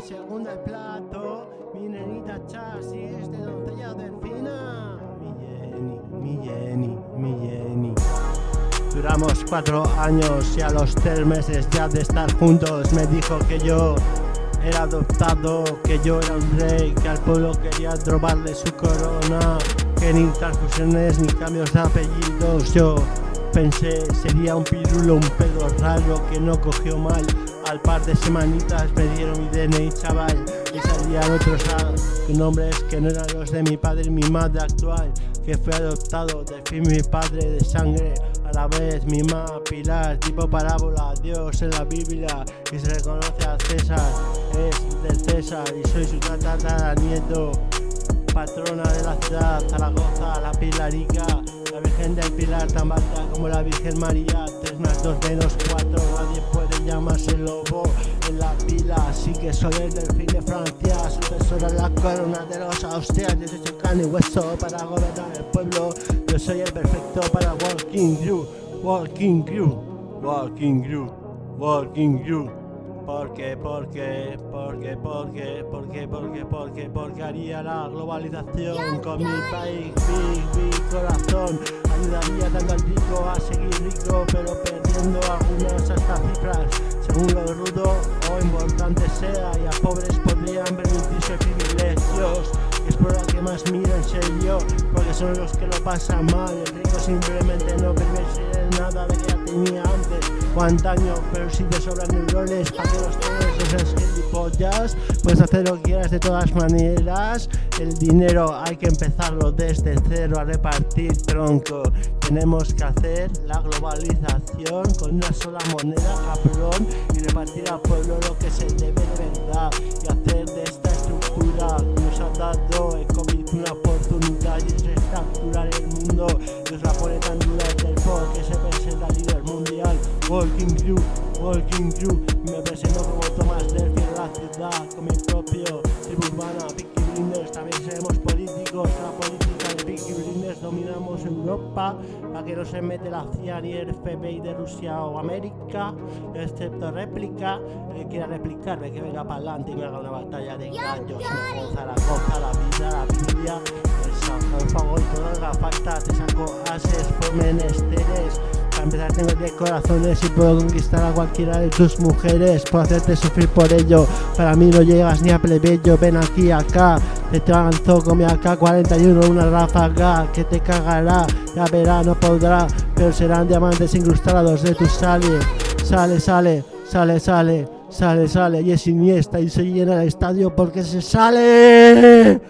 segunda el plato, mi nenita chasis de doncella delfina. Mi Jenny. Duramos 4 años y a los 3 meses ya de estar juntos me dijo que yo era adoptado, que yo era un rey, que al pueblo quería robarle su corona, que ni transfusiones ni cambios de apellidos. Yo pensé sería un pirulo, un pedo raro que no cogió mal. Al par de semanitas me dieron mi DNI, chaval, y salían otros nombres que no eran los de mi padre y mi madre actual, que fue adoptado, de fin mi padre de sangre, a la vez mi mamá Pilar, tipo parábola, Dios en la Biblia, y se reconoce a César, es del César y soy su tataranieto, patrona de la ciudad, Zaragoza, la Pilarica, la Virgen del Pilar tan alta como la Virgen María, 3 más 2 menos 4, nadie puede llamarse lobo en la pila, así que soy el delfín de Francia, su tesoro en la corona de los Austrias, yo soy carne y hueso para gobernar el pueblo, yo soy el perfecto para Walking Crew. Porque haría la globalización con mi país, big corazón. Ayudaría tanto al rico a seguir rico, pero perdiendo algunas hasta cifras, según lo rudo o importante sea, y a pobres podrían permitirse privilegios. Es por lo que más miro en serio, porque son los que lo pasan mal. El rico simplemente no permite nada de que ya tenía antes o antaño, pero si te sobran neurones para que los tienes, no seas gilipollas. Puedes hacer lo que quieras de todas maneras. El dinero hay que empezarlo desde cero a repartir, tronco. Tenemos que hacer la globalización con una sola moneda, cabrón, y repartir al pueblo lo que se debe de verdad, y hacer de esta estructura que nos ha dado el COVID una oportunidad, y es reestructurar el mundo. Nos la pone tan dura desde el por que se presenta líder mundial. Walking Crew, me presento como Tomás Delphi en la ciudad, con mi propio tribu urbana, Peaky Blinders. También seremos políticos, la política de Peaky Blinders dominamos Europa, para que no se mete la CIA ni el FBI de Rusia o América, excepto réplica. El que quiera replicarme que venga para adelante y me haga una batalla de gallos, me goza la coja, la vida, la Biblia, el fuego y todo haga falta, te saco ases por menesteres. Para empezar tengo 10 corazones y puedo conquistar a cualquiera de tus mujeres, puedo hacerte sufrir por ello, para mí no llegas ni a plebeyo, ven aquí acá, te lanzo con mi AK-41 una ráfaga que te cagará, ya verá, no podrá, pero serán diamantes incrustados de tu sale, y es Iniesta y se llena el estadio porque se sale.